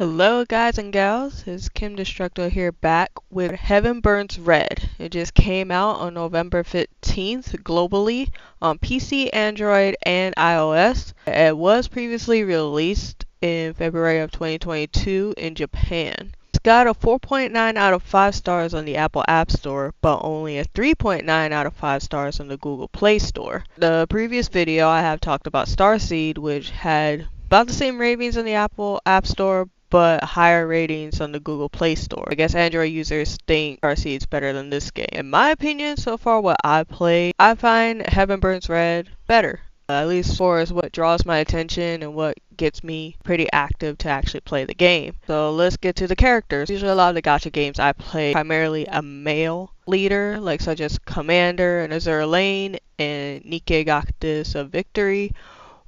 Hello guys and gals, it's KimDestructo here back with Heaven Burns Red. It just came out on November 15th globally on PC, Android, and iOS. It was previously released in February of 2022 in Japan. It's got a 4.9 out of 5 stars on the Apple App Store, but only a 3.9 out of 5 stars on the Google Play Store. The previous video I have talked about Starseed, which had about the same ratings on the Apple App Store, but higher ratings on the Google Play Store. I guess Android users think Starseed's better than this game. In my opinion, so far what I played, I find Heaven Burns Red better. At least for as what draws my attention and what gets me pretty active to actually play the game. So let's get to the characters. Usually a lot of the gacha games I play primarily a male leader, like such as Commander and Azure Lane and Nikke Gactus of Victory,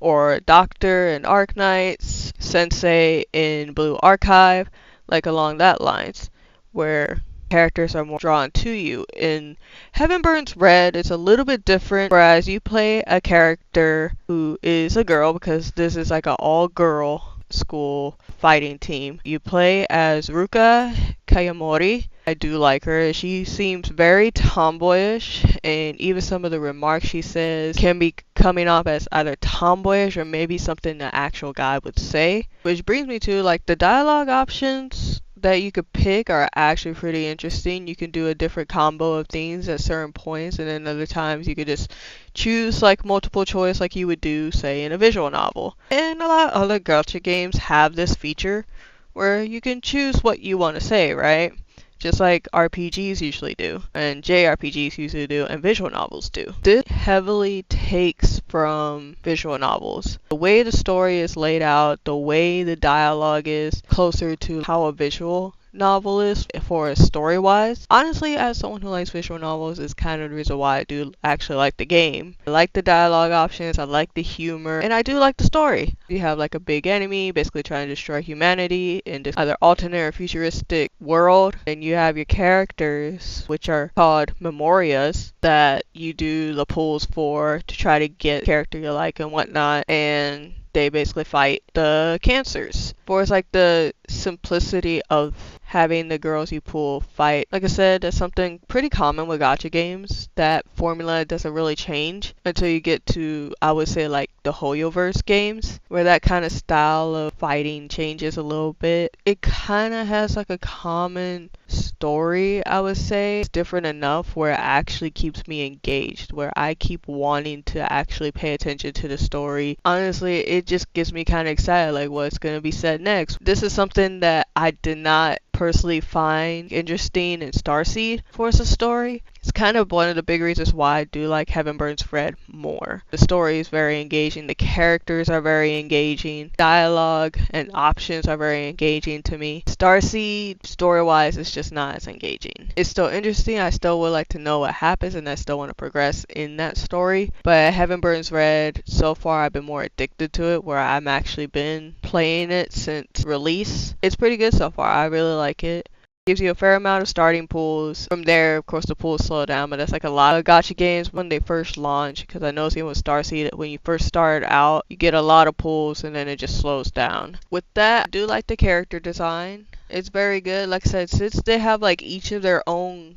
or Doctor and Arknights, Sensei in Blue Archive, like along that lines, where characters are more drawn to you. In Heaven Burns Red, it's a little bit different, whereas you play a character who is a girl, because this is like an all-girl school fighting team. You play as Ruka Kayamori. I do like her. She seems very tomboyish, and even some of the remarks she says can be coming off as either tomboyish or maybe something an actual guy would say. Which brings me to like the dialogue options that you could pick are actually pretty interesting. You can do a different combo of things at certain points, and then other times you could just choose like multiple choice like you would do say in a visual novel. And a lot of other gacha games have this feature where you can choose what you want to say, right? Just like RPGs usually do, and JRPGs usually do, and visual novels do. This heavily takes from visual novels. The way the story is laid out, the way the dialogue is closer to how a visual novel is for story-wise. Honestly, as someone who likes visual novels, is kind of the reason why I do actually like the game. I like the dialogue options, I like the humor, and I do like the story. You have like a big enemy basically trying to destroy humanity in this either alternate or futuristic world, and you have your characters, which are called memorias, that you do the pulls for to try to get a character you like and whatnot, and they basically fight the cancers. For it's like the simplicity of having the girls you pull fight. Like I said, that's something pretty common with gacha games. That formula doesn't really change until you get to, I would say, like the Hoyoverse games, where that kind of style of fighting changes a little bit. It kind of has like a common story, I would say. It's different enough where it actually keeps me engaged, where I keep wanting to actually pay attention to the story. Honestly, it just gets me kind of excited, like what's going to be said next. This is something that I did not personally find interesting in Starseed for as a story. It's kind of one of the big reasons why I do like Heaven Burns Red more. The story is very engaging, the characters are very engaging, dialogue and options are very engaging to me. Starseed, story-wise, is just not as engaging. It's still interesting, I still would like to know what happens, and I still want to progress in that story, but Heaven Burns Red, so far I've been more addicted to it, where I've actually been playing it since release. It's pretty good so far, I really like it. Gives you a fair amount of starting pools. From there, of course, the pools slow down, but that's like a lot of gacha games when they first launch, because I know even with Starseed, when you first start out, you get a lot of pools and then it just slows down. With that, I do like the character design. It's very good. Like I said, since they have like each of their own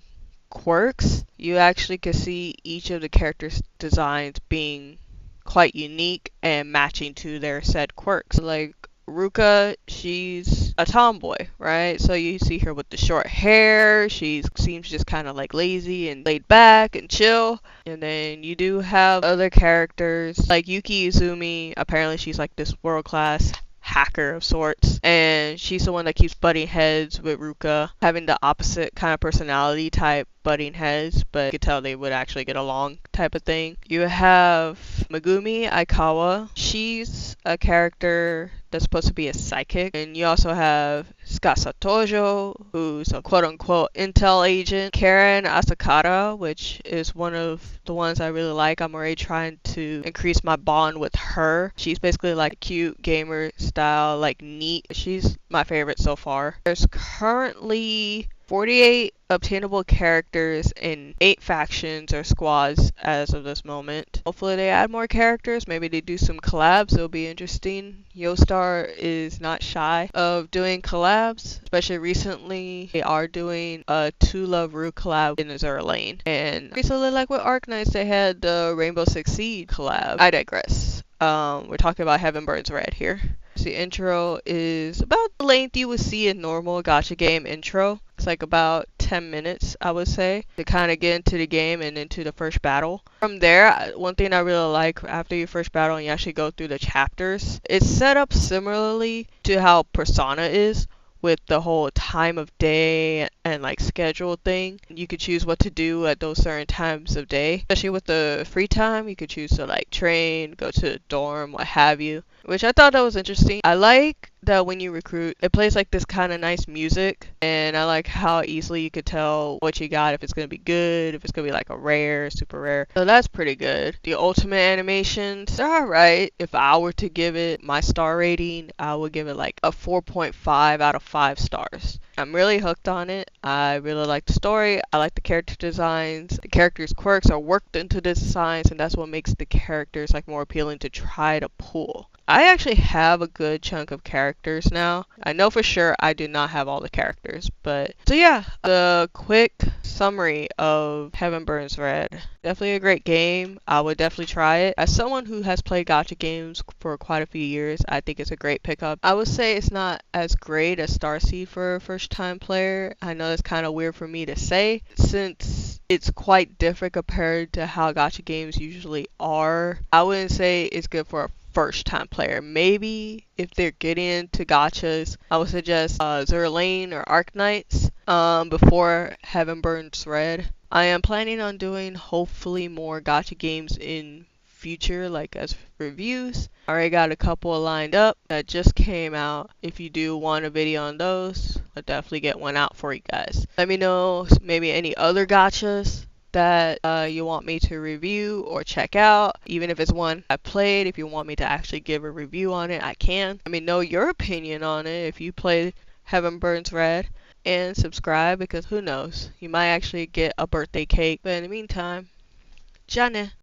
quirks, you actually can see each of the characters' designs being quite unique and matching to their said quirks. Like Ruka, she's a tomboy, right? So you see her with the short hair. She seems just kind of like lazy and laid back and chill. And then you do have other characters like Yuki Izumi. Apparently she's like this world-class hacker of sorts, and she's the one that keeps butting heads with Ruka, having the opposite kind of personality type, butting heads, but you could tell they would actually get along type of thing. You have Megumi Aikawa. She's a character that's supposed to be a psychic, and you also have Tsukasa Tojo, who's a quote-unquote intel agent. Karen Asakara, which is one of the ones I really like. I'm already trying to increase my bond with her. She's basically like a cute gamer style, like neat. She's my favorite so far. There's currently 48 obtainable characters in 8 factions or squads as of this moment. Hopefully they add more characters, maybe they do some collabs, it'll be interesting. Yostar is not shy of doing collabs, especially recently they are doing a To Love Ru collab in Azur Lane. And recently, like with Arknights, they had the Rainbow Six Siege collab. I digress. We're talking about Heaven Burns Red here. The intro is about the length you would see a normal gacha game intro. It's like about 10 minutes, I would say, to kind of get into the game and into the first battle. From there, one thing I really like after your first battle and you actually go through the chapters, it's set up similarly to how Persona is, with the whole time of day and like schedule thing. You could choose what to do at those certain times of day. Especially with the free time, you could choose to like train, go to the dorm, what have you. Which I thought that was interesting. I like that when you recruit, it plays like this kind of nice music, and I like how easily you could tell what you got, if it's gonna be good, if it's gonna be like a rare, super rare. So that's pretty good. The ultimate animations, they're alright. If I were to give it my star rating, I would give it like a 4.5 out of 5 stars. I'm really hooked on it. I really like the story. I like the character designs. The characters' quirks are worked into the designs, and that's what makes the characters like more appealing to try to pull. I actually have a good chunk of characters now. I know for sure I do not have all the characters, but so yeah, the quick summary of Heaven Burns Red. Definitely a great game. I would definitely try it. As someone who has played gacha games for quite a few years, I think it's a great pickup. I would say it's not as great as Starseed for a first time player. I know that's kind of weird for me to say since it's quite different compared to how gacha games usually are. I wouldn't say it's good for a first time player. Maybe if they're getting into gachas, I would suggest Azur Lane or Arknights before Heaven Burns Red. I am planning on doing hopefully more gacha games in future, like as reviews. I already got a couple lined up that just came out. If you do want a video on those, I'll definitely get one out for you guys. Let me know maybe any other gachas that you want me to review or check out. Even if it's one I played, if you want me to actually give a review on it, I can. Let me know your opinion on it if you played Heaven Burns Red. And subscribe, because who knows, you might actually get a birthday cake. But in the meantime, Jane.